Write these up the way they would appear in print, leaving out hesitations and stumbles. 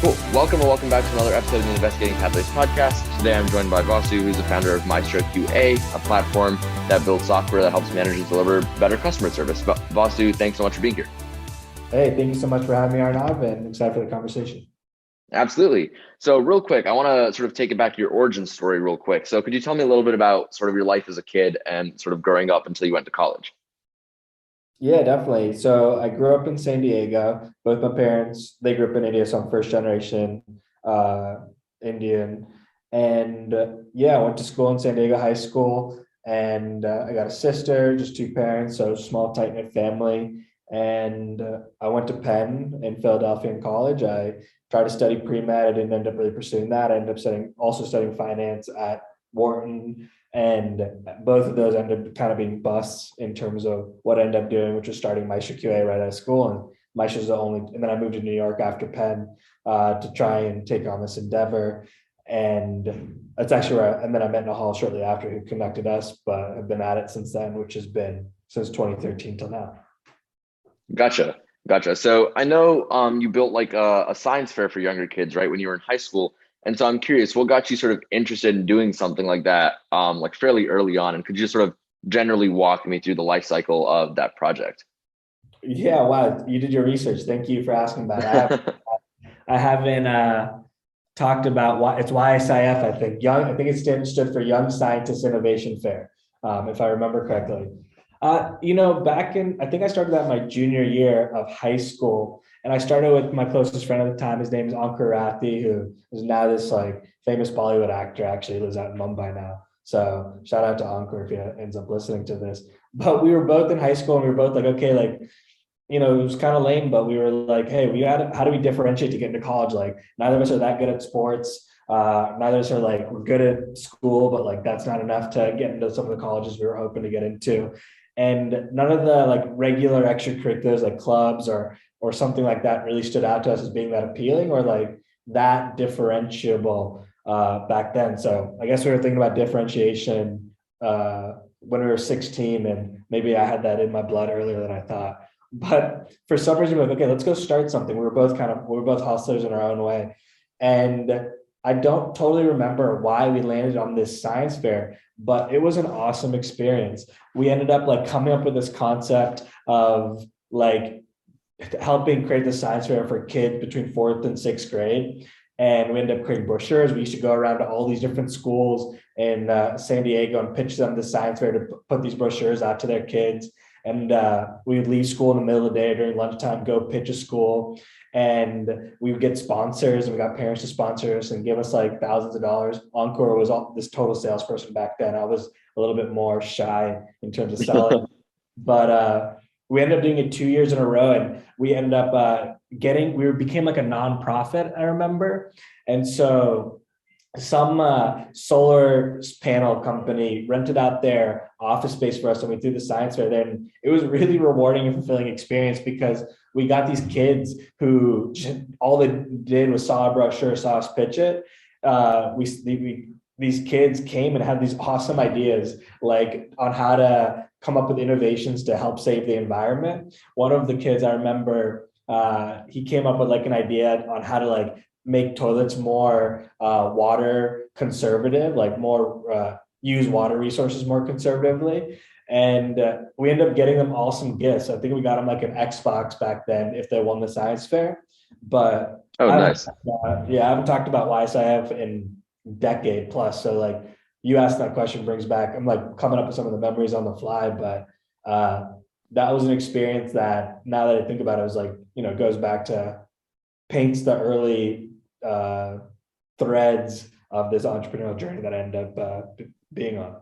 Cool. Welcome back to another episode of the Investigating Pathways podcast. Today I'm joined by Vasu, who's the founder of MaestroQA, a platform that builds software that helps managers deliver better customer service. Vasu, thanks so much for being here. Hey, thank you so much for having me, Arnav, and excited for the conversation. Absolutely. So real quick, I want to sort of take it back to your origin story real quick. So could you tell me a little bit about sort of your life as a kid and sort of growing up until you went to college? Yeah, definitely. So I grew up in San Diego. Both my parents, they grew up in India, so I'm first generation uh, Indian. And yeah, I went to school in San Diego High School, and I got a sister, just two parents, so small, tight-knit family. And I went to Penn in Philadelphia in college. I tried to study pre-med. I didn't end up really pursuing that. I ended up studying finance at Wharton, and both of those ended up kind of being busts in terms of what I ended up doing, which was starting QA right out of school. And Maestro's the only, and then I moved to New York after Penn to try and take on this endeavor. And that's actually where, and then I met Nahal shortly after, who connected us, but have been at it since then, which has been since 2013 till now. Gotcha. So I know you built like a science fair for younger kids, right, when you were in high school. And so I'm curious, what got you sort of interested in doing something like that, like fairly early on? And could you just sort of generally walk me through the life cycle of that project? Yeah, wow, you did your research. Thank you for asking that. I haven't talked about why it's YSIF. I think it stood for Young Scientist Innovation Fair, if I remember correctly. I think I started that my junior year of high school, and I started with my closest friend at the time. His name is Ankur Rathi, who is now this like famous Bollywood actor. Actually, he lives out in Mumbai now. So shout out to Ankur if he ends up listening to this. But we were both in high school, and we were both like, okay, like, it was kind of lame, but we were like, hey, how do we differentiate to get into college? Like, neither of us are that good at sports. Neither of us are like, we're good at school, but like that's not enough to get into some of the colleges we were hoping to get into. And none of the like regular extracurriculars like clubs or something like that really stood out to us as being that appealing or like that differentiable back then. So I guess we were thinking about differentiation when we were 16, and maybe I had that in my blood earlier than I thought. But for some reason, we're like, okay, let's go start something. We were both hustlers in our own way. And I don't totally remember why we landed on this science fair, but it was an awesome experience. We ended up like coming up with this concept of like helping create the science fair for kids between fourth and sixth grade. And we ended up creating brochures. We used to go around to all these different schools in San Diego and pitch them the science fair to put these brochures out to their kids. And we would leave school in the middle of the day during lunchtime, go pitch a school, and we would get sponsors, and we got parents to sponsor us and give us like thousands of dollars. Encore was this total salesperson back then. I was a little bit more shy in terms of selling, but we ended up doing it 2 years in a row, and we ended up became like a nonprofit, I remember. And so some solar panel company rented out their office space for us, and we threw the science fair there. And it was really rewarding and fulfilling experience because we got these kids who all they did was saw a brochure, saw us pitch it. These kids came and had these awesome ideas, like on how to come up with innovations to help save the environment. One of the kids, I remember, he came up with like an idea on how to like make toilets more water conservative, like more use water resources more conservatively. And we ended up getting them all some gifts. I think we got them like an Xbox back then if they won the science fair. But Nice. I haven't talked about YSIF in decade plus. So like you asked that question brings back, I'm like coming up with some of the memories on the fly, but that was an experience that now that I think about it, was like, goes back to paints the early threads of this entrepreneurial journey that I ended up being on.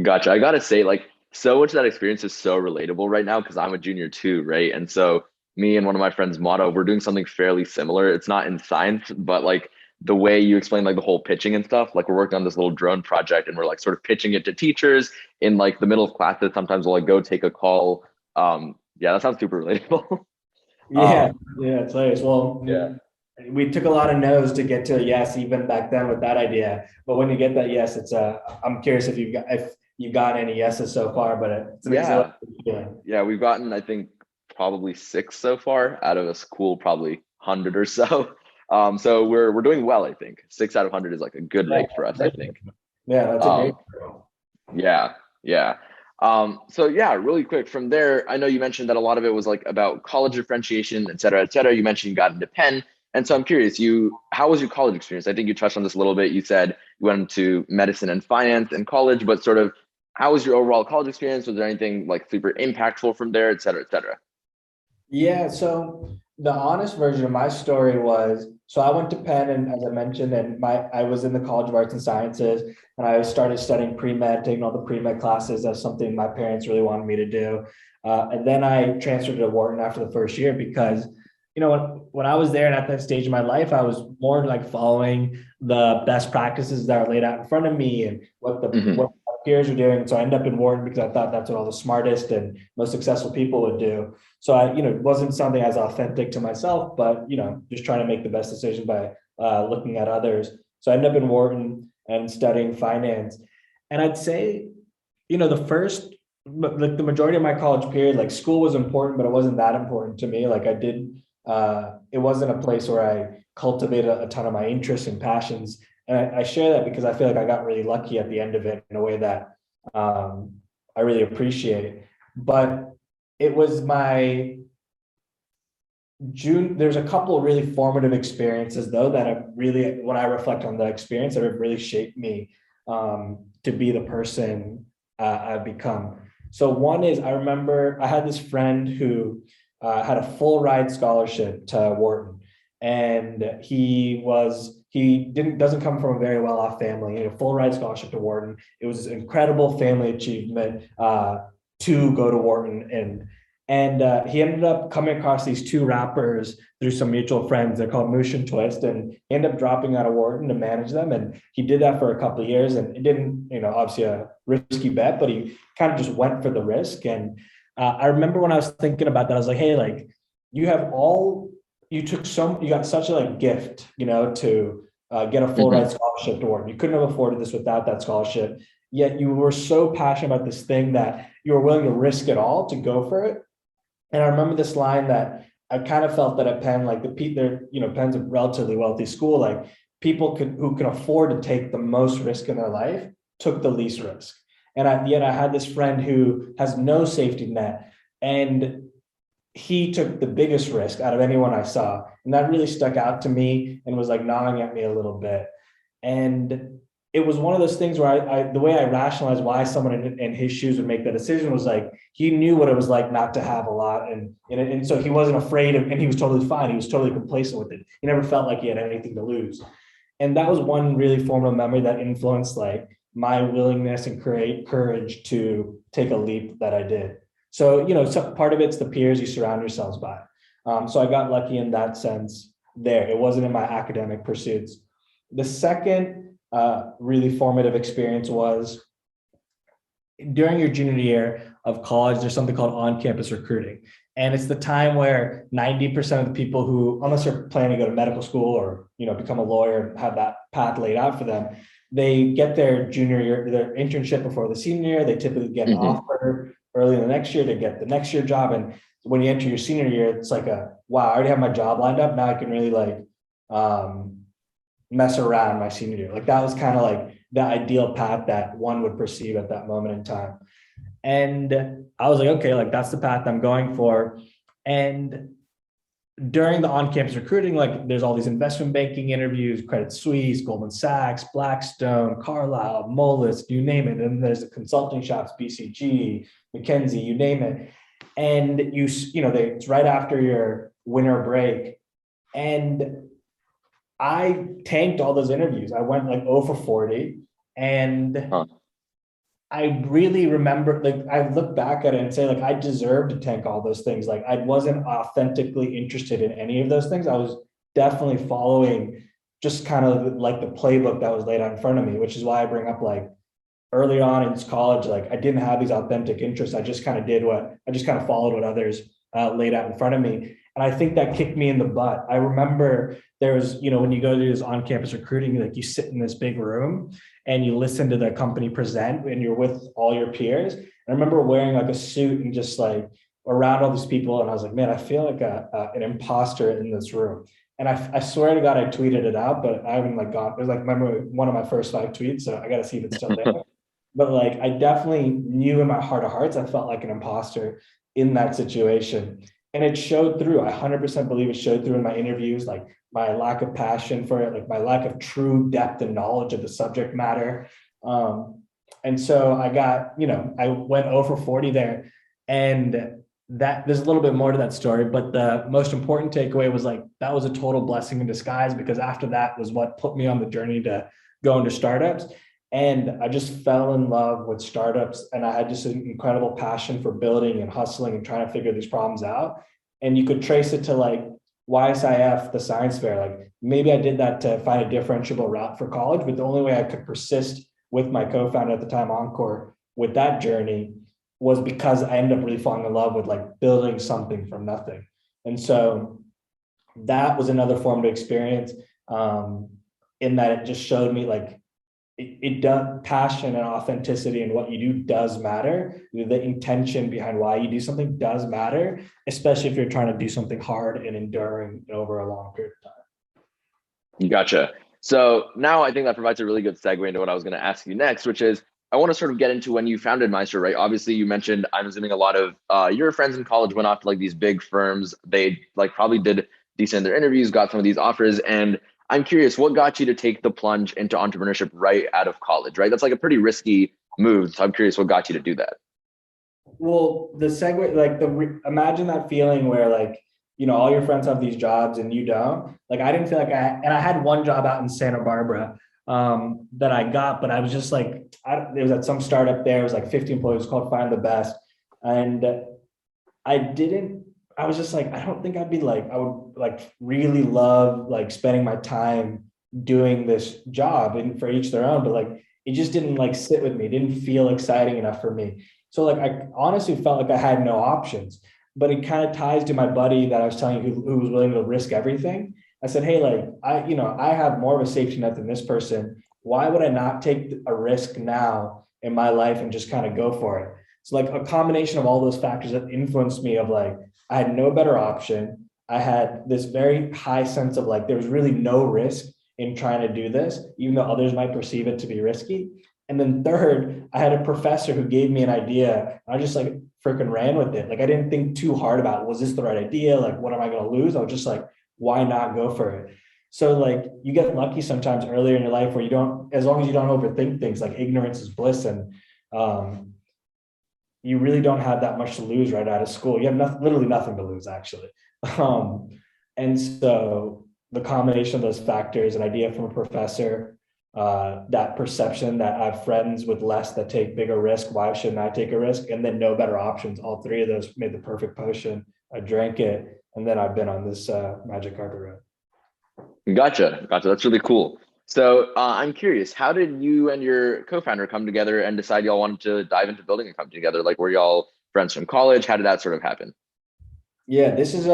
Gotcha. I gotta say, like, so much of that experience is so relatable right now because I'm a junior too, right? And so me and one of my friends, Motto, we're doing something fairly similar. It's not in science, but like the way you explain like the whole pitching and stuff, like we're working on this little drone project and we're like sort of pitching it to teachers in like the middle of classes. Sometimes we'll like go take a call. Yeah, that sounds super relatable. Yeah, it's hilarious. Well, Yeah. we took a lot of no's to get to a yes, even back then with that idea. But when you get that yes, I'm curious if you've got any yeses so far, but it's an Yeah. exhilarating feeling. Yeah, we've gotten, I think, probably 6 so far out of a school, probably 100 or so. So we're doing well, I think. 6 out of 100 is like a good Yeah, rate for us, I think. yeah, that's a great. Um, yeah, yeah. So yeah, really quick from there, I know you mentioned that a lot of it was like about college differentiation, et cetera, et cetera. You mentioned you got into Penn. And so I'm curious, how was your college experience? I think you touched on this a little bit. You said you went into medicine and finance in college, but sort of how was your overall college experience? Was there anything like super impactful from there, et cetera, et cetera? Yeah, so the honest version of my story was, so I went to Penn, and as I mentioned, and I was in the College of Arts and Sciences, and I started studying pre-med, taking all the pre-med classes. That's something my parents really wanted me to do. And then I transferred to Wharton after the first year because, when I was there and at that stage of my life, I was more like following the best practices that are laid out in front of me and what Hmm. my peers are doing. So I ended up in Wharton because I thought that's what all the smartest and most successful people would do. So it wasn't something as authentic to myself, but, just trying to make the best decision by looking at others. So I ended up in Wharton and studying finance. And I'd say, the first, like the majority of my college period, like school was important, but it wasn't that important to me. Like it wasn't a place where I cultivated a ton of my interests and passions. And I share that because I feel like I got really lucky at the end of it in a way that I really appreciate. But it was my June. There's a couple of really formative experiences though that have really, when I reflect on the experience, that have really shaped me to be the person I've become. So one is, I remember I had this friend who had a full ride scholarship to Wharton, and he doesn't come from a very well off family. He had a full ride scholarship to Wharton. It was an incredible family achievement to go to Wharton, and he ended up coming across these two rappers through some mutual friends. They're called Moosh and Twist, and he ended up dropping out of Wharton to manage them. And he did that for a couple of years, and it didn't, obviously a risky bet, but he kind of just went for the risk. And I remember when I was thinking about that, I was like, hey, like you got such a like gift, to get a full ride Hmm. scholarship to Wharton. You couldn't have afforded this without that scholarship. Yet you were so passionate about this thing that you were willing to risk it all to go for it. And I remember this line that I kind of felt that at Penn, like Penn's a relatively wealthy school, like who can afford to take the most risk in their life took the least risk. And yet I had this friend who has no safety net, and he took the biggest risk out of anyone I saw. And that really stuck out to me and was like gnawing at me a little bit. And it was one of those things where the way I rationalized why someone in his shoes would make that decision was like, he knew what it was like not to have a lot. And so he wasn't afraid of, and he was totally fine. He was totally complacent with it. He never felt like he had anything to lose. And that was one really formative memory that influenced like my willingness and courage to take a leap that I did. So, so part of it's the peers you surround yourselves by. So I got lucky in that sense there. It wasn't in my academic pursuits. The second really formative experience was during your junior year of college. There's something called on-campus recruiting. And it's the time where 90% of the people who, unless they're planning to go to medical school or, become a lawyer and have that path laid out for them, they get their junior year, their internship before the senior year. They typically get an Hmm. offer early in the next year to get the next year job. And when you enter your senior year, it's like wow, I already have my job lined up. Now I can really like mess around my senior year. Like that was kind of like the ideal path that one would perceive at that moment in time. And I was like, okay, like that's the path I'm going for. And during the on-campus recruiting, like there's all these investment banking interviews, Credit Suisse, Goldman Sachs, Blackstone, Carlyle, Moelis, you name it. And there's the consulting shops, BCG, McKinsey, you name it. And it's right after your winter break. And I tanked all those interviews. I went like 0 for 40. And Huh. I really remember, like, I look back at it and say, like, I deserved to tank all those things. Like, I wasn't authentically interested in any of those things. I was definitely following just kind of like the playbook that was laid out in front of me, which is why I bring up like early on in college, like I didn't have these authentic interests. I just kind of followed what others laid out in front of me. And I think that kicked me in the butt. I remember there was, when you go to this on-campus recruiting, like you sit in this big room and you listen to the company present and you're with all your peers. And I remember wearing like a suit and just like around all these people. And I was like, man, I feel like an imposter in this room. And I swear to God, I tweeted it out, but I haven't like gone, it was like one of my first 5 tweets. So I got to see if it's still there. But like, I definitely knew in my heart of hearts, I felt like an imposter in that situation. And it showed through. I 100% believe it showed through in my interviews, like my lack of passion for it, like my lack of true depth and knowledge of the subject matter. And so I got, I went over 40 there. And that there's a little bit more to that story, but the most important takeaway was like that was a total blessing in disguise, because after that was what put me on the journey to go into startups. And I just fell in love with startups, and I had just an incredible passion for building and hustling and trying to figure these problems out. And you could trace it to like YSIF, the science fair. Like maybe I did that to find a differentiable route for college, but the only way I could persist with my co-founder at the time, Encore, with that journey was because I ended up really falling in love with like building something from nothing. And so that was another formative experience, in that it just showed me like it does, passion and authenticity and what you do does matter. The intention behind why you do something does matter, especially if you're trying to do something hard and enduring over a long period of time. Gotcha. So now I think that provides a really good segue into what I was going to ask you next, which is I want to sort of get into when you founded Maestro, right? Obviously, you mentioned I'm assuming a lot of your friends in college went off to like these big firms. They like probably did decent in their interviews, got some of these offers, and I'm curious, what got you to take the plunge into entrepreneurship right out of college, right? That's like a pretty risky move. So I'm curious, what got you to do that? Well, the segue, like imagine that feeling where like, all your friends have these jobs and you don't. Like I didn't feel like and I had one job out in Santa Barbara that I got, but I was just like, it was at some startup there. It was like 50 employees, it was called Find the Best. And I was just like, I don't think I'd be like, I would like really love like spending my time doing this job, and for each their own, but like, it just didn't like sit with me. It didn't feel exciting enough for me. So like, I honestly felt like I had no options, but it kind of ties to my buddy that I was telling you who was willing to risk everything. I said, hey, like I have more of a safety net than this person. Why would I not take a risk now in my life and just kind of go for it? So like a combination of all those factors that influenced me of like, I had no better option. I had this very high sense of like, there was really no risk in trying to do this, even though others might perceive it to be risky. And then third, I had a professor who gave me an idea. I just like freaking ran with it. Like I didn't think too hard about, was this the right idea? Like, what am I going to lose? I was just like, why not go for it? So like you get lucky sometimes earlier in your life where you don't, as long as you don't overthink things, like ignorance is bliss. And you really don't have that much to lose right out of school. You have literally nothing to lose actually. Um, and so the combination of those factors, an idea from a professor, that perception that I have friends with less that take bigger risk. Why shouldn't I take a risk? And then no better options. All three of those made the perfect potion. I drank it, and then I've been on this magic carpet ride. Gotcha. That's really cool. So I'm curious, how did you and your co-founder come together and decide y'all wanted to dive into building a company together? Like, were y'all friends from college? How did that sort of happen? Yeah, this is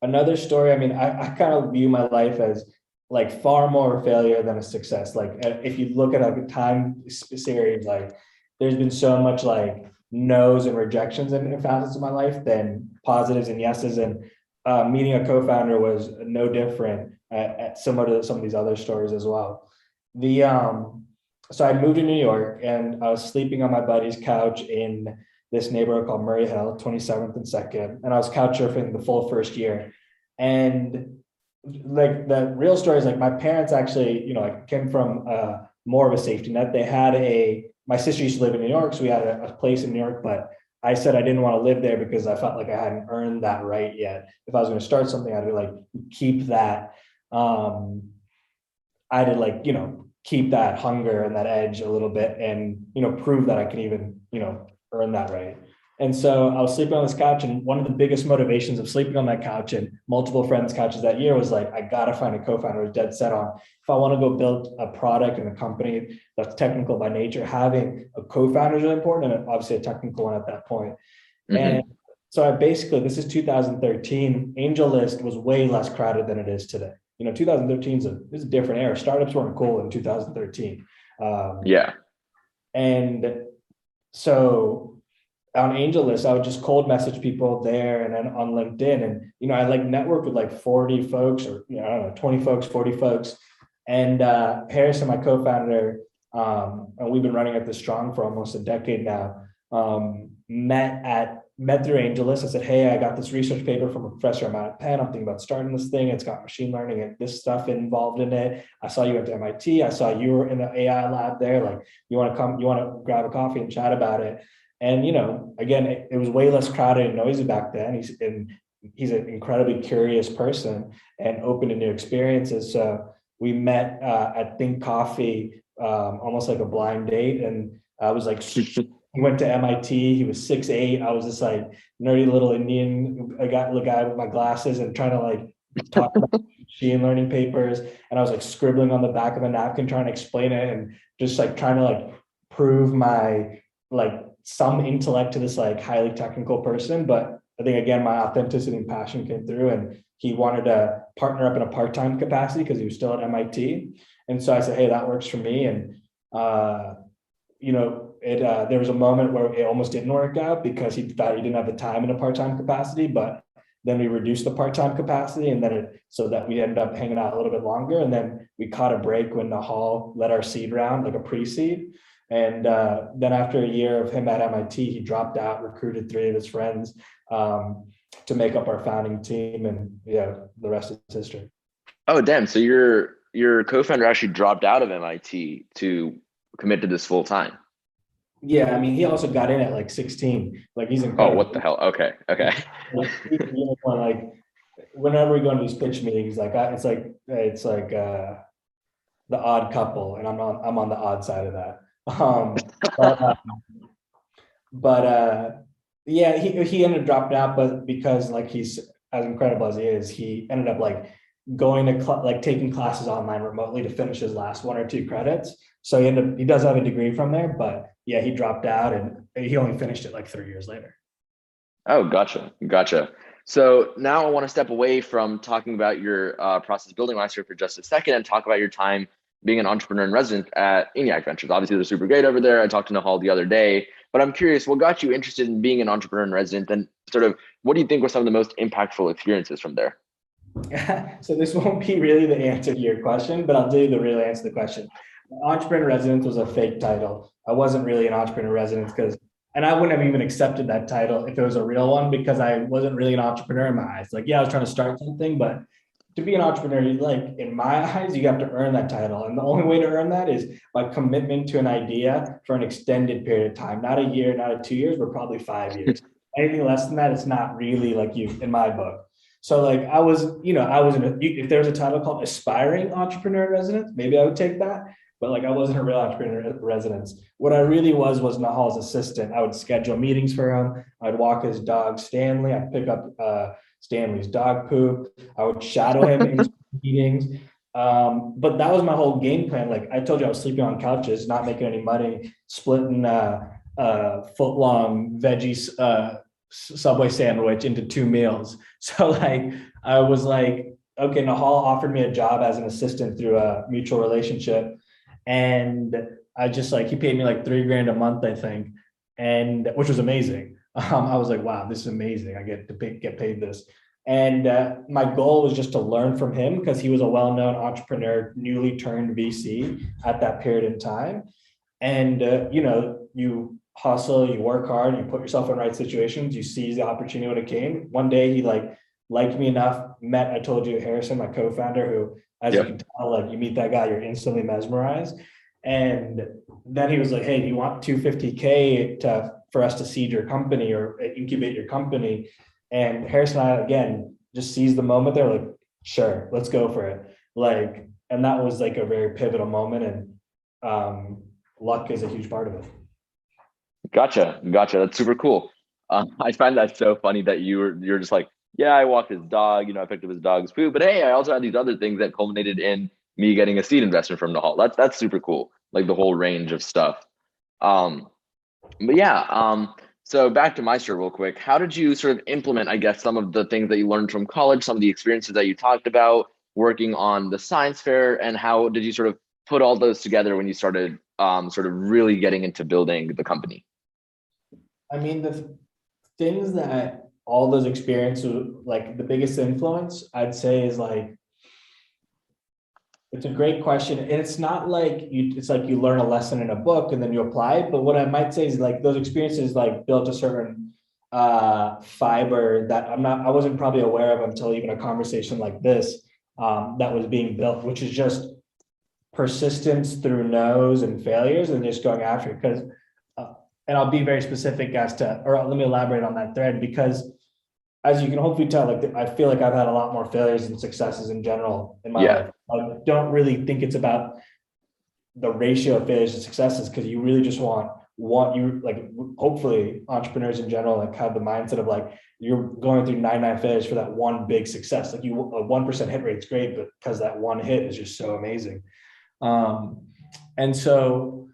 another story. I mean, I kind of view my life as like far more failure than a success. Like if you look at a time series, like there's been so much like no's and rejections in facets of my life than positives and yeses. And meeting a co-founder was no different, similar to some of these other stories as well. The So I moved to New York, and I was sleeping on my buddy's couch in this neighborhood called Murray Hill, 27th and 2nd. And I was couch surfing the full first year. And like the real story is like my parents actually, like came from more of a safety net. They had my sister used to live in New York. So we had a place in New York, but I said I didn't want to live there because I felt like I hadn't earned that right yet. If I was going to start something, I'd be like, keep that. I had to like, keep that hunger and that edge a little bit and, prove that I could even, earn that right. And so I was sleeping on this couch, and one of the biggest motivations of sleeping on that couch and multiple friends' couches that year was like, I got to find a co-founder who's dead set on, if I want to go build a product and a company that's technical by nature, having a co-founder is really important, and obviously a technical one at that point. Mm-hmm. And so this is 2013. AngelList was way less crowded than it is today. 2013 is a different era. Startups weren't cool in 2013. Yeah. And so on AngelList, I would just cold message people there and then on LinkedIn. And, I like network with like 40 folks or, I don't know, 20 folks, 40 folks. And Harrison, my co-founder, and we've been running at this strong for almost a decade now, met through AngelList. I said, hey, I got this research paper from a professor I'm at Penn. I'm thinking about starting this thing. It's got machine learning and this stuff involved in it. I saw you went to MIT. I saw you were in the AI lab there. Like, you want to grab a coffee and chat about it. And, again, it was way less crowded and noisy back then. He's an incredibly curious person and open to new experiences. So we met at Think Coffee, almost like a blind date. And I was like, he went to MIT. He was 6'8". I was this like nerdy little Indian guy with my glasses and trying to like talk about machine learning papers. And I was like scribbling on the back of a napkin, trying to explain it and just like trying to like prove my like some intellect to this like highly technical person. But I think, again, my authenticity and passion came through, and he wanted to partner up in a part-time capacity because he was still at MIT. And so I said, hey, that works for me. And, there was a moment where it almost didn't work out because he thought he didn't have the time in a part-time capacity, but then we reduced the part-time capacity, and then so that we ended up hanging out a little bit longer. And then we caught a break when Nahal led our seed round, like a pre-seed. And then after a year of him at MIT, he dropped out, recruited 3 of his friends to make up our founding team. And yeah, the rest is history. Oh, damn. So your co-founder actually dropped out of MIT to commit to this full time. Yeah, I mean, he also got in at like 16. Like, he's Oh, incredible. what the hell? Okay. Like, whenever we go to these pitch meetings, like it's like the odd couple, and I'm on the odd side of that. But, yeah, he ended up dropping out, but because like he's as incredible as he is, he ended up like going to like taking classes online remotely to finish his last 1 or 2 credits. So he does have a degree from there, but yeah, he dropped out and he only finished it like 3 years later. Oh, gotcha. So now I want to step away from talking about your process building last year for just a second and talk about your time being an entrepreneur in residence at ENIAC Ventures. Obviously, they're super great over there. I talked to Nahal the other day, but I'm curious, what got you interested in being an entrepreneur in residence, and sort of what do you think were some of the most impactful experiences from there? So this won't be really the answer to your question, but I'll tell you the real answer to the question. Entrepreneur residence was a fake title. I wasn't really an entrepreneur residence and I wouldn't have even accepted that title if it was a real one, because I wasn't really an entrepreneur in my eyes. Like, yeah, I was trying to start something, but to be an entrepreneur, like in my eyes, you have to earn that title. And the only way to earn that is by commitment to an idea for an extended period of time, not a year, not 2 years, but probably 5 years. Anything less than that, it's not really like you in my book. So like I was if there was a title called aspiring entrepreneur in residence, maybe I would take that. But like I wasn't a real entrepreneur in residence. What I really was Nahal's assistant. I would schedule meetings for him. I'd walk his dog Stanley. I'd pick up Stanley's dog poop. I would shadow him in meetings. But that was my whole game plan. Like I told you, I was sleeping on couches, not making any money, splitting foot long veggie Subway sandwich into 2 meals. So like I was like, okay, Nahal offered me a job as an assistant through a mutual relationship. And I just like, he paid me like $3,000 a month, I think. And which was amazing. I was like, wow, this is amazing. I get to get paid this. And my goal was just to learn from him because he was a well-known entrepreneur, newly turned VC at that period in time. And, you hustle, you work hard, you put yourself in the right situations, you seize the opportunity when it came. One day he liked me enough, I told you, Harrison, my co-founder, who, as you can tell, like you meet that guy, you're instantly mesmerized. And then he was like, hey, do you want 250K for us to seed your company or incubate your company? And Harrison and I, again, just seized the moment there, like, sure, let's go for it. Like, and that was like a very pivotal moment. And luck is a huge part of it. Gotcha. That's super cool. I find that so funny that you're just like, yeah, I walked his dog, I picked up his dog's food, but hey, I also had these other things that culminated in me getting a seed investment from Nahal. That's super cool. Like the whole range of stuff. But yeah, so back to Maestro real quick. How did you sort of implement, I guess, some of the things that you learned from college, some of the experiences that you talked about working on the science fair, and how did you sort of put all those together when you started sort of really getting into building the company? I mean, the things that all those experiences, like the biggest influence, I'd say is like, it's a great question. And it's not like it's like you learn a lesson in a book and then you apply it. But what I might say is like those experiences like built a certain fiber that I wasn't probably aware of until even a conversation like this that was being built, which is just persistence through no's and failures and just going after it. Because, and I'll be very specific as to, or let me elaborate on that thread, because as you can hopefully tell, like I feel like I've had a lot more failures and successes in general in my Yeah. life. I don't really think it's about the ratio of failures to successes, because you really just want you like, hopefully entrepreneurs in general like have the mindset of like you're going through 99 failures for that one big success. Like you, a 1% hit rate's great, but because that one hit is just so amazing. And so,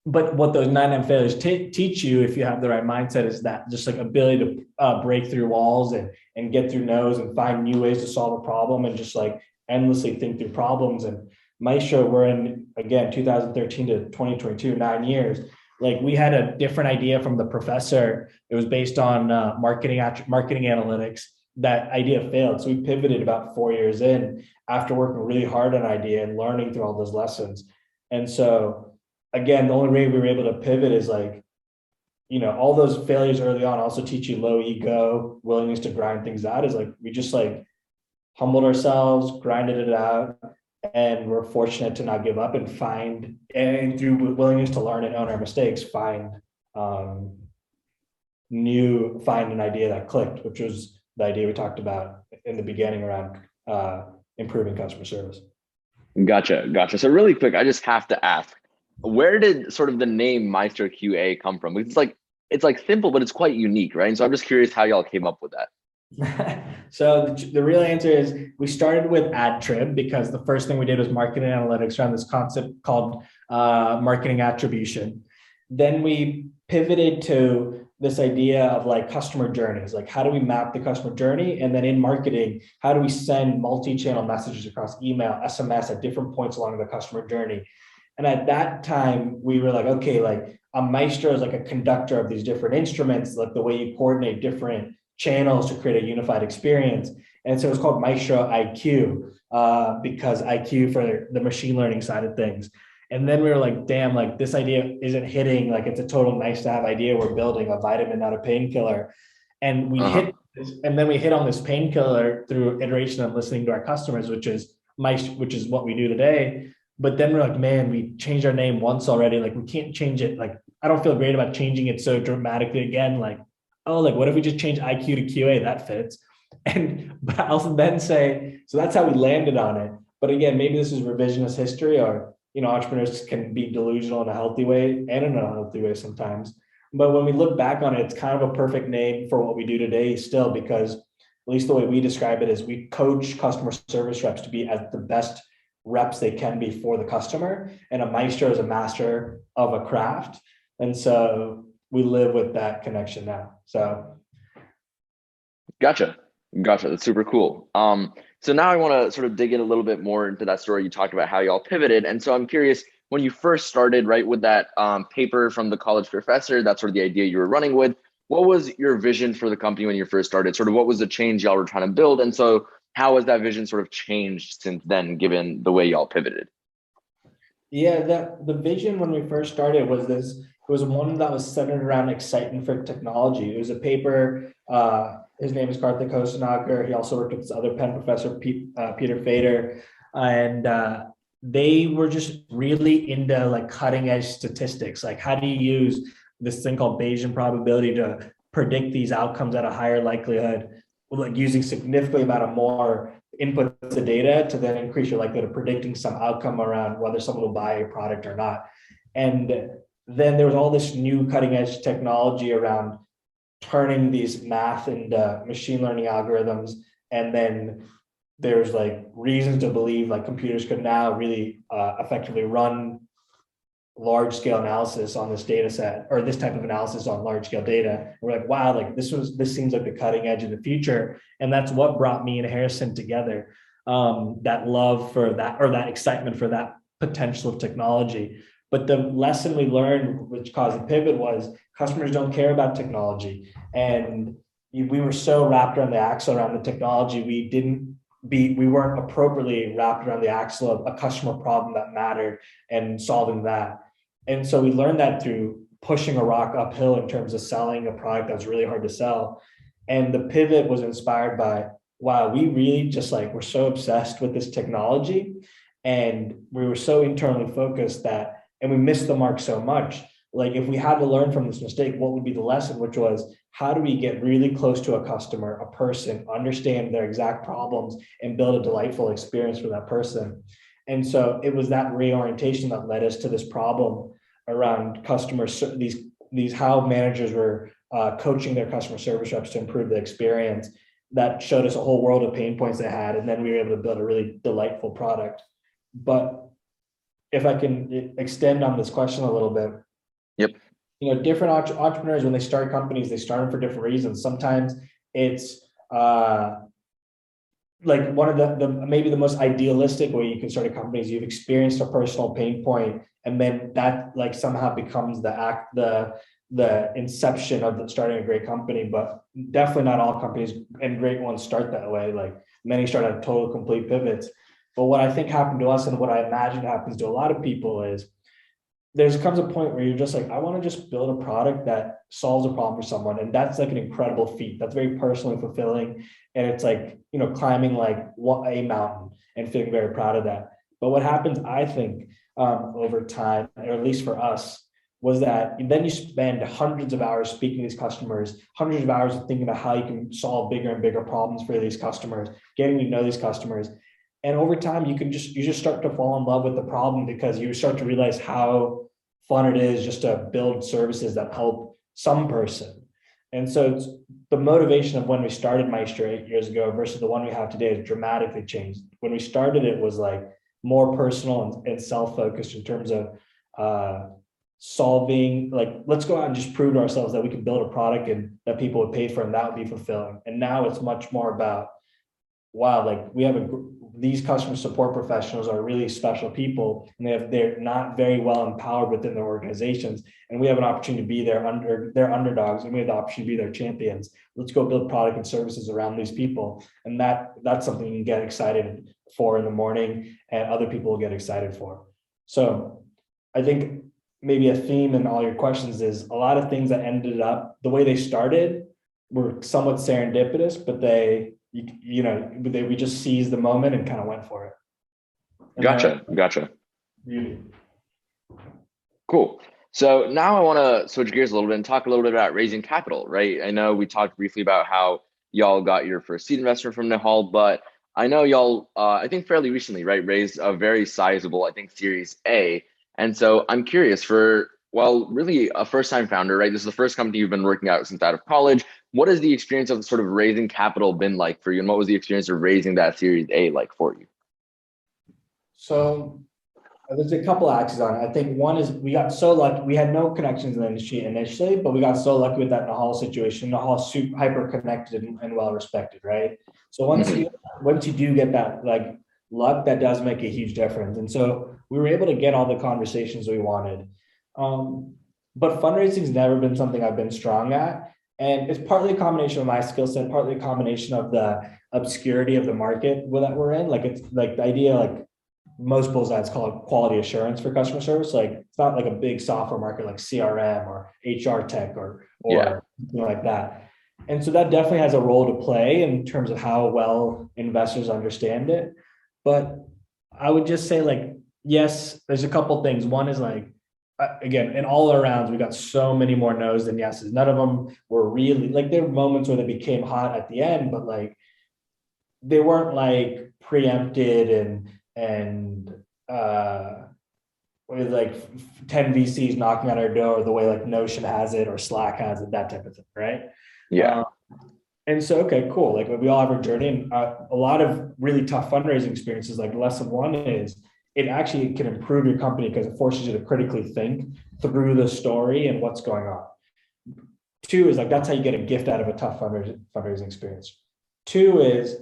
but what those 99 failures teach you, if you have the right mindset, is that just like ability to break through walls and get through no's and find new ways to solve a problem and just like endlessly think through problems. And Maestro, we're in again 2013 to 2022, 9 years. Like we had a different idea from the professor. It was based on marketing analytics. That idea failed, so we pivoted about 4 years in after working really hard on an idea and learning through all those lessons. And so again, the only way we were able to pivot is like, all those failures early on also teach you low ego, willingness to grind things out. Is like we just like humbled ourselves, grinded it out, and we're fortunate to not give up and through willingness to learn and own our mistakes, find an idea that clicked, which was the idea we talked about in the beginning around improving customer service. Gotcha. So really quick, I just have to ask, where did sort of the name MaestroQA come from? It's like simple, but it's quite unique, right? And so I'm just curious how y'all came up with that. So the real answer is we started with AdTrib because the first thing we did was marketing analytics around this concept called marketing attribution. Then we pivoted to this idea of like customer journeys, like how do we map the customer journey? And then in marketing, how do we send multi-channel messages across email, SMS at different points along the customer journey? And at that time, we were like, okay, like a maestro is like a conductor of these different instruments, like the way you coordinate different channels to create a unified experience. And so it's called Maestro IQ because IQ for the machine learning side of things. And then we were like, damn, like this idea isn't hitting, like it's a total nice to have idea. We're building a vitamin, not a painkiller. And we hit this, and then we hit on this painkiller through iteration and listening to our customers, which is what we do today. But then we're like, man, we changed our name once already. Like we can't change it. Like, I don't feel great about changing it so dramatically again. Like, oh, like what if we just change IQ to QA? That fits. But I'll also then say, so that's how we landed on it. But again, maybe this is revisionist history, or entrepreneurs can be delusional in a healthy way and in a healthy way sometimes. But when we look back on it, it's kind of a perfect name for what we do today still, because at least the way we describe it is we coach customer service reps to be at the best reps they can be for the customer. And a maestro is a master of a craft. And so we live with that connection now. So. Gotcha. That's super cool. So now I want to sort of dig in a little bit more into that story. You talked about how y'all pivoted. And so I'm curious, when you first started, right, with that paper from the college professor, that's sort of the idea you were running with, what was your vision for the company when you first started? Sort of what was the change y'all were trying to build? And so how has that vision sort of changed since then, given the way y'all pivoted? Yeah, the vision when we first started was this. It was one that was centered around excitement for technology. It was a paper. His name is Karthik Hosanagar. He also worked with this other Penn professor, Peter Fader, and they were just really into like cutting edge statistics. Like, how do you use this thing called Bayesian probability to predict these outcomes at a higher likelihood, like using significantly amount of more input to data to then increase your likelihood of predicting some outcome around whether someone will buy a product or not. And then there was all this new cutting edge technology around turning these math into machine learning algorithms. And then there's like reasons to believe like computers could now really effectively run large scale analysis on this data set, or this type of analysis on large scale data. And we're like, wow, like this seems like the cutting edge of the future. And that's what brought me and Harrison together. That love for that, or that excitement for that potential of technology. But the lesson we learned, which caused the pivot, was customers don't care about technology. And we were so wrapped around the axle around the technology, we weren't appropriately wrapped around the axle of a customer problem that mattered and solving that. And so we learned that through pushing a rock uphill in terms of selling a product that was really hard to sell. And the pivot was inspired by, wow, we really just like, we're so obsessed with this technology and we were so internally focused that, and we missed the mark so much. Like if we had to learn from this mistake, what would be the lesson, which was how do we get really close to a customer, a person, understand their exact problems and build a delightful experience for that person. And so it was that reorientation that led us to this problem around customers, these how managers were coaching their customer service reps to improve the experience, that showed us a whole world of pain points they had. And then we were able to build a really delightful product. But if I can extend on this question a little bit, Yep. Different entrepreneurs, when they start companies, they start them for different reasons. Sometimes it's like one of the maybe the most idealistic way you can start a company is you've experienced a personal pain point, and then that like somehow becomes the inception of starting a great company. But definitely not all companies and great ones start that way. Like many start at total complete pivots. But what I think happened to us, and what I imagine happens to a lot of people, is there comes a point where you're just like, I want to just build a product that solves a problem for someone. And that's like an incredible feat. That's very personally fulfilling. And it's like, climbing like a mountain and feeling very proud of that. But what happens, I think, over time, or at least for us, was that then you spend hundreds of hours speaking to these customers, hundreds of hours thinking about how you can solve bigger and bigger problems for these customers, getting to know these customers. And over time, you just start to fall in love with the problem, because you start to realize how fun it is just to build services that help some person. And so the motivation of when we started Maestro 8 years ago versus the one we have today has dramatically changed. When we started, it was like more personal and self-focused in terms of solving, like, let's go out and just prove to ourselves that we can build a product and that people would pay for, and that would be fulfilling. And now it's much more about, wow, like we have these customer support professionals are really special people, and they're not very well empowered within their organizations. And we have an opportunity to be their underdogs, and we have the opportunity to be their champions. Let's go build product and services around these people. And that's something you can get excited for in the morning, and other people will get excited for. So I think maybe a theme in all your questions is a lot of things that ended up the way they started were somewhat serendipitous, but we just seized the moment and kind of went for it. And Gotcha. Beauty. Cool. So now I want to switch gears a little bit and talk a little bit about raising capital, right? I know we talked briefly about how y'all got your first seed investor from Nihal, but I know y'all, I think fairly recently, right, raised a very sizable, I think, Series A. And so I'm curious really a first-time founder, right? This is the first company you've been working out since out of college. What has the experience of sort of raising capital been like for you? And what was the experience of raising that Series A like for you? So there's a couple axes on it. I think one is we got so lucky. We had no connections in the industry initially, but we got so lucky with that Nihal situation. Nihal's super hyper connected and well respected, right? So once you do get that like luck, that does make a huge difference. And so we were able to get all the conversations we wanted. But fundraising has never been something I've been strong at. And it's partly a combination of my skill set, partly a combination of the obscurity of the market that we're in. Like it's like the idea, like most bullseyes call it quality assurance for customer service. Like it's not like a big software market like CRM or HR tech or something like that. And so that definitely has a role to play in terms of how well investors understand it. But I would just say, like, yes, there's a couple things. One is like, again, in all our rounds, we got so many more no's than yeses. None of them were really like, there were moments where they became hot at the end, but like they weren't like preempted and with like 10 VCs knocking on our door the way like Notion has it or Slack has it, that type of thing, right? Yeah. And so, okay, cool. Like we all have our journey, and a lot of really tough fundraising experiences. Like lesson one is it actually can improve your company because it forces you to critically think through the story and what's going on. Two is like, that's how you get a gift out of a tough fundraising experience. Two is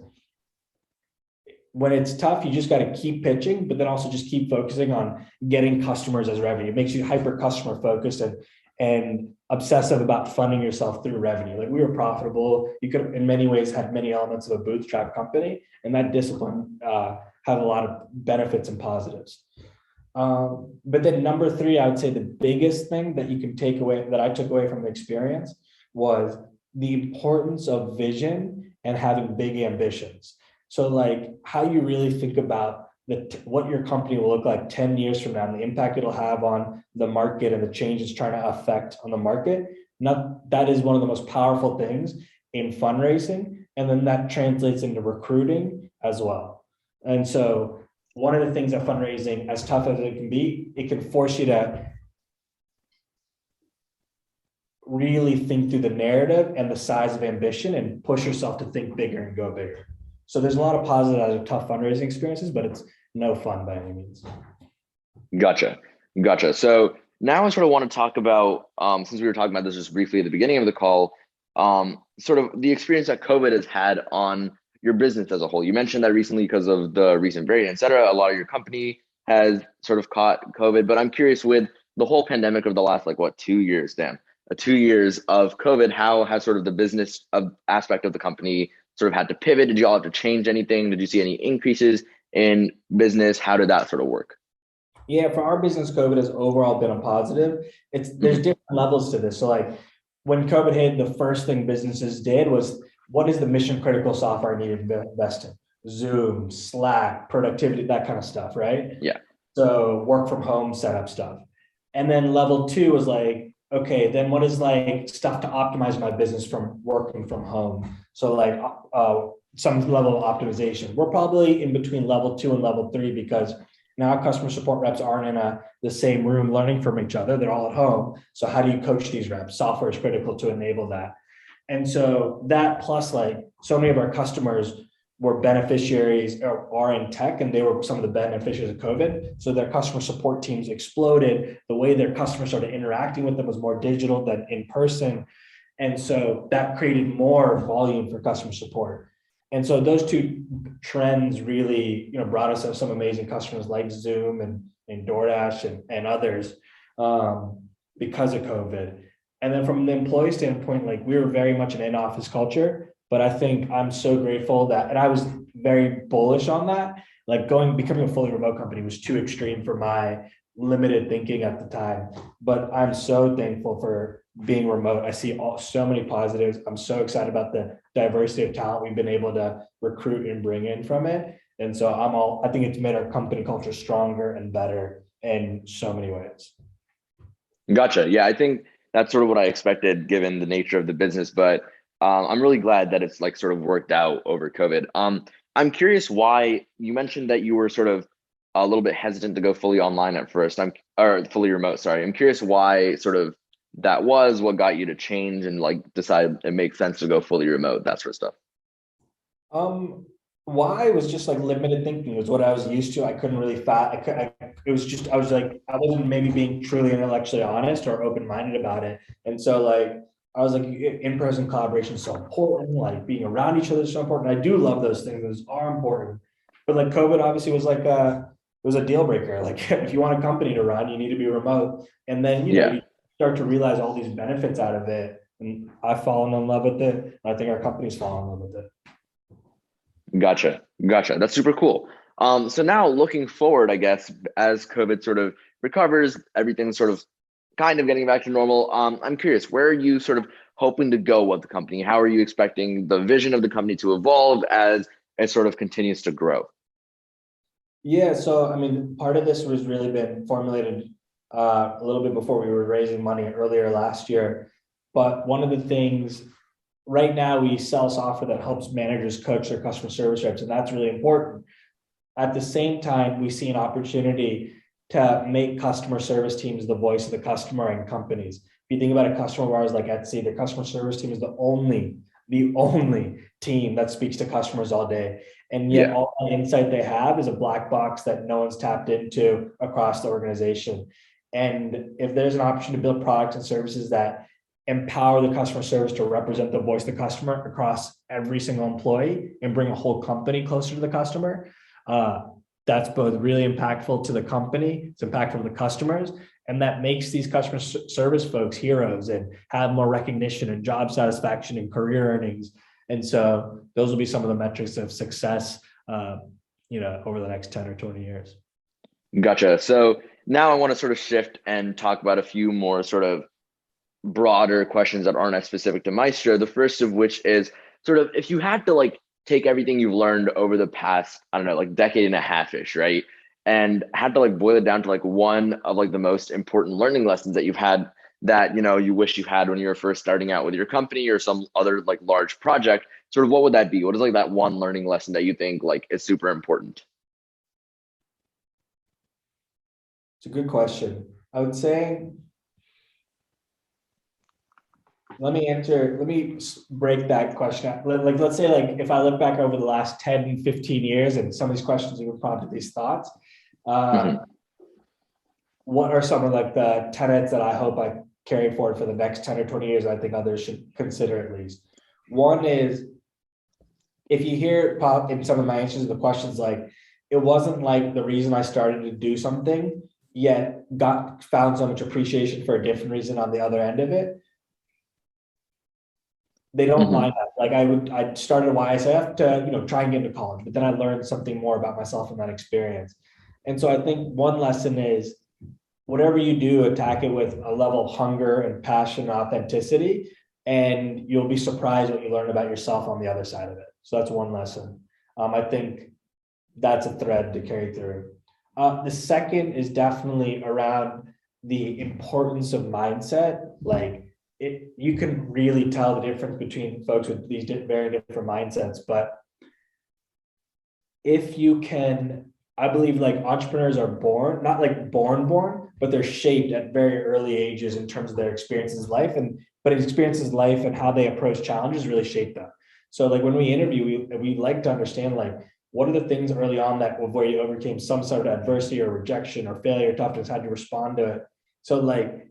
when it's tough, you just got to keep pitching, but then also just keep focusing on getting customers as revenue. It makes you hyper customer focused and obsessive about funding yourself through revenue. Like we were profitable. You could, in many ways, had many elements of a bootstrap company, and that discipline had a lot of benefits and positives. But then number three, I would say the biggest thing that you can take away, that I took away from the experience, was the importance of vision and having big ambitions. So like how you really think about what your company will look like 10 years from now and the impact it'll have on the market and the change it's trying to affect on the market. That is one of the most powerful things in fundraising. And then that translates into recruiting as well. And so one of the things that fundraising, as tough as it can be, it can force you to really think through the narrative and the size of ambition and push yourself to think bigger and go bigger. So there's a lot of positive out of tough fundraising experiences, but it's no fun by any means. Gotcha. So now I sort of want to talk about, since we were talking about this just briefly at the beginning of the call, sort of the experience that COVID has had on your business as a whole. You mentioned that recently because of the recent variant, et cetera, a lot of your company has sort of caught COVID, but I'm curious with the whole pandemic of the last, 2 years, Dan, 2 years of COVID, how has sort of the business aspect of the company sort of had to pivot? Did you all have to change anything? Did you see any increases in business? How did that sort of work? Yeah, for our business, COVID has overall been a positive. There's different levels to this. So like when COVID hit, the first thing businesses did was, what is the mission critical software I need to invest in? Zoom, Slack, productivity, that kind of stuff, right? Yeah. So work from home setup stuff. And then level two was like, okay, then what is like stuff to optimize my business from working from home? So like some level of optimization. We're probably in between level 2 and level 3 because now customer support reps aren't in the same room learning from each other. They're all at home. So how do you coach these reps? Software is critical to enable that. And so that plus like so many of our customers were beneficiaries or are in tech, and they were some of the beneficiaries of COVID. So their customer support teams exploded. The way their customers started interacting with them was more digital than in person. And so that created more volume for customer support. And so those two trends really, brought us some amazing customers like Zoom and DoorDash and others because of COVID. And then from the employee standpoint, like we were very much an in-office culture, but I think I'm so grateful that, and I was very bullish on that, like becoming a fully remote company was too extreme for my limited thinking at the time. But I'm so thankful for being remote. I see so many positives. I'm so excited about the diversity of talent we've been able to recruit and bring in from it. And so I think it's made our company culture stronger and better in so many ways. Gotcha. Yeah, I think that's sort of what I expected given the nature of the business, but I'm really glad that it's like sort of worked out over COVID. I'm curious why you mentioned that you were sort of a little bit hesitant to go fully online at first. Or fully remote. Sorry. I'm curious why sort of that was, what got you to change and like decide it makes sense to go fully remote, that sort of stuff. Why was just like limited thinking. It was what I was used to. I couldn't really it was just, I was like, I wasn't maybe being truly intellectually honest or open-minded about it. And so like, I was like, in-person collaboration is so important, like being around each other is so important. I do love those things, those are important. But like COVID obviously was like it was a deal breaker. Like if you want a company to run, you need to be remote. And then, you start to realize all these benefits out of it. And I've fallen in love with it. I think our company's fallen in love with it. Gotcha. That's super cool. So now looking forward, I guess, as COVID sort of recovers, everything's sort of kind of getting back to normal. I'm curious, where are you sort of hoping to go with the company? How are you expecting the vision of the company to evolve as it sort of continues to grow? Yeah, so I mean, part of this was really been formulated a little bit before we were raising money earlier last year. But one of the things right now, we sell software that helps managers coach their customer service reps, and that's really important. At the same time, we see an opportunity to make customer service teams the voice of the customer and companies. If you think about a customer of ours like Etsy, the customer service team is the only team that speaks to customers all day. And yet all the insight they have is a black box that no one's tapped into across the organization. And if there's an option to build products and services that empower the customer service to represent the voice of the customer across every single employee and bring a whole company closer to the customer, That's both really impactful to the company, it's impactful to the customers, and that makes these customer service folks heroes and have more recognition and job satisfaction and career earnings. And so those will be some of the metrics of success, over the next 10 or 20 years. Gotcha. So now I want to sort of shift and talk about a few more sort of broader questions that aren't as specific to Maestro. The first of which is sort of if you had to like take everything you've learned over the past, I don't know, like decade and a half-ish, right? And had to like boil it down to like one of like the most important learning lessons that you've had that, you wish you had when you were first starting out with your company or some other like large project, sort of what would that be? What is like that one learning lesson that you think like is super important? It's a good question. I would say, let me break that question out. Like, let's say like if I look back over the last 10, 15 years and some of these questions you were prompted these thoughts, Mhm. what are some of like the tenets that I hope I carry forward for the next 10 or 20 years? I think others should consider at least. One is, if you hear it pop in some of my answers to the questions, like it wasn't like the reason I started to do something, yet got found so much appreciation for a different reason on the other end of it. They don't Mhm. mind that. Like I started YSF to, try and get into college, but then I learned something more about myself in that experience. And so I think one lesson is whatever you do, attack it with a level of hunger and passion and authenticity, and you'll be surprised what you learn about yourself on the other side of it. So that's one lesson. I think that's a thread to carry through. The second is definitely around the importance of mindset. Like you can really tell the difference between folks with these very different mindsets. But if you can, I believe like entrepreneurs are born, not like born, but they're shaped at very early ages in terms of their experiences in life, but experiences in life and how they approach challenges really shape them. So like when we interview, we like to understand like what are the things early on that where you overcame some sort of adversity or rejection or failure, toughness, how to respond to it. So like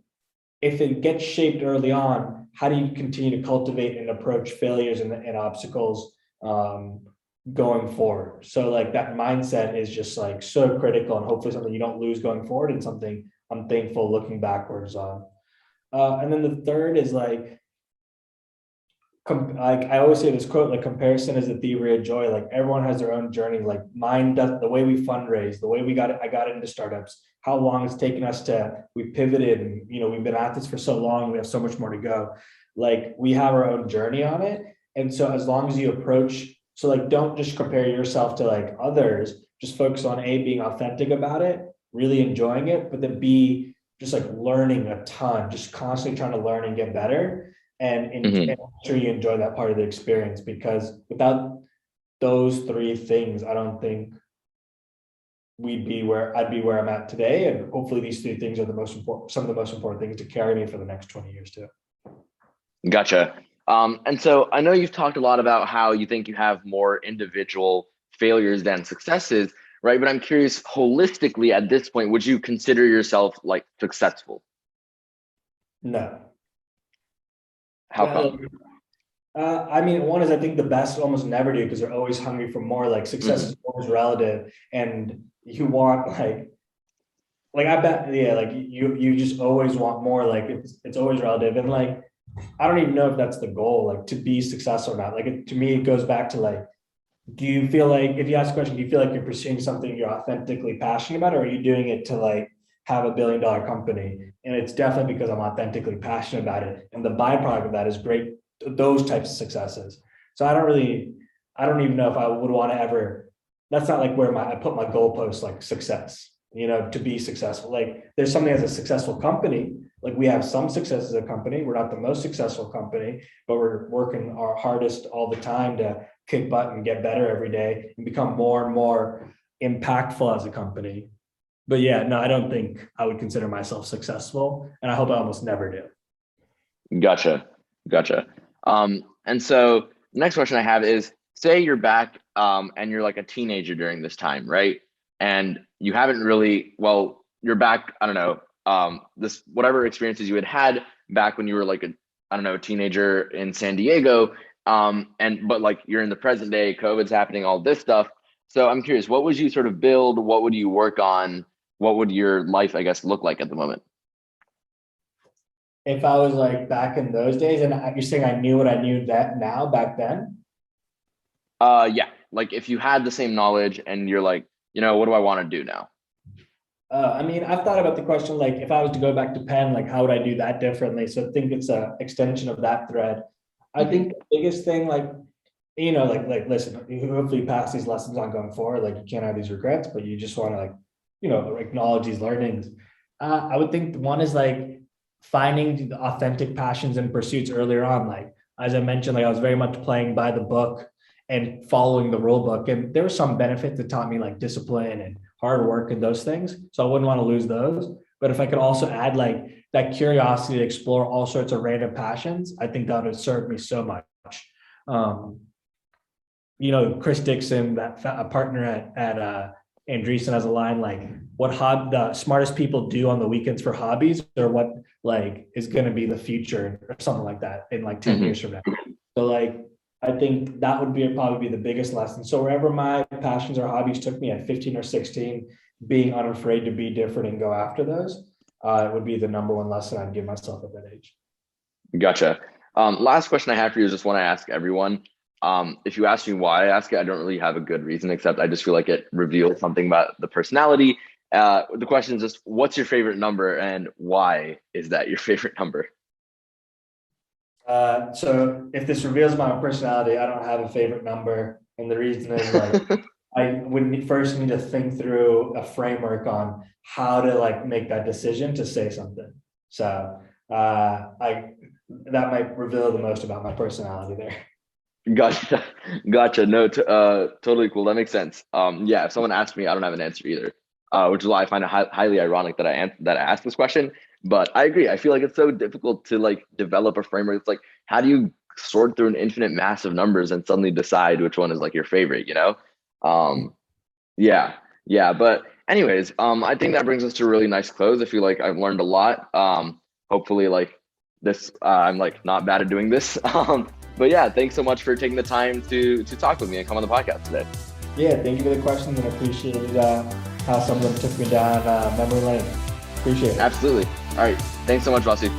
if it gets shaped early on, how do you continue to cultivate and approach failures and obstacles going forward? So like that mindset is just like so critical and hopefully something you don't lose going forward and something I'm thankful looking backwards on. And then the third is like like I always say this quote, like comparison is the thief of joy. Like everyone has their own journey. Like mine does, the way we fundraise, the way we got it, I got into startups, how long it's taken us to, we pivoted and, we've been at this for so long, we have so much more to go. Like we have our own journey on it. And so as long as you approach, so like, don't just compare yourself to like others, just focus on A, being authentic about it, really enjoying it, but then B, just like learning a ton, just constantly trying to learn and get better and Mhm. make sure you enjoy that part of the experience, because without those three things, I don't think I'd be where I'm at today. And hopefully these three things are the most important, some of the most important things to carry me for the next 20 years too. Gotcha. And so I know you've talked a lot about how you think you have more individual failures than successes, right? But I'm curious, holistically, at this point, would you consider yourself like successful? No. How come? I mean, one is I think the best almost never do because they're always hungry for more. Like success Hmm. is always relative, and you want like I bet, yeah, like you just always want more. Like it's always relative, and like I don't even know if that's the goal, like to be successful or not. Like to me, it goes back to like, do you feel like if you ask a question, do you feel like you're pursuing something you're authentically passionate about, or are you doing it to like have $1 billion company? And it's definitely because I'm authentically passionate about it, and the byproduct of that is great. Those types of successes. So I don't even know if I would want to ever. That's not like where I put my goalposts like success. To be successful. Like there's something as a successful company. Like we have some success as a company. We're not the most successful company, but we're working our hardest all the time to kick butt and get better every day and become more and more impactful as a company. But yeah, no, I don't think I would consider myself successful, and I hope I almost never do. Gotcha. Gotcha. And so next question I have is, say you're back and you're like a teenager during this time, right? And you haven't really, well, you're back, I don't know, this whatever experiences you had back when you were like a, I don't know, a teenager in San Diego. And but like you're in the present day, COVID's happening, all this stuff. So I'm curious, what would you sort of build? What would you work on? What would your life, I guess, look like at the moment? If I was like back in those days, and you're saying I knew what I knew that now back then? Yeah, like if you had the same knowledge and you're like, what do I want to do now? I mean, I've thought about the question, like if I was to go back to Penn, like how would I do that differently? So I think it's a extension of that thread. I Hmm. think the biggest thing, like, listen, you hopefully pass these lessons on going forward. Like you can't have these regrets, but you just want to like, acknowledge these learnings. I would think one is like finding the authentic passions and pursuits earlier on. Like, as I mentioned, like I was very much playing by the book and following the rule book. And there were some benefits that taught me like discipline and hard work and those things. So I wouldn't want to lose those. But if I could also add like that curiosity to explore all sorts of random passions, I think that would serve me so much. Um, Chris Dixon, that a partner at Andreessen, has a line like, "What the smartest people do on the weekends for hobbies, or what like is going to be the future, or something like that in like 10 years Hmm. from now." So like, I think that would be probably be the biggest lesson. So wherever my passions or hobbies took me at 15 or 16, being unafraid to be different and go after those, would be the number one lesson I'd give myself at that age. Gotcha. Last question I have for you is just one I ask everyone. If you ask me why I ask it, I don't really have a good reason, except I just feel like it reveals something about the personality. The question is just, what's your favorite number and why is that your favorite number? So if this reveals my personality, I don't have a favorite number. And the reason is like, I would first need to think through a framework on how to like make that decision to say something. So I that might reveal the most about my personality there. Gotcha. Gotcha. No, totally cool. That makes sense. Yeah, if someone asked me, I don't have an answer either. Which is why I find it highly ironic that I asked this question. But I agree. I feel like it's so difficult to like develop a framework. It's like, how do you sort through an infinite mass of numbers and suddenly decide which one is like your favorite, you know? Um, yeah, yeah. But anyways, I think that brings us to a really nice close. I feel like I've learned a lot. Hopefully, like this, I'm like not bad at doing this. But yeah, thanks so much for taking the time to talk with me and come on the podcast today. Yeah, thank you for the questions and appreciated how some of them took me down memory lane. Appreciate it. Absolutely. All right. Thanks so much, Vasu.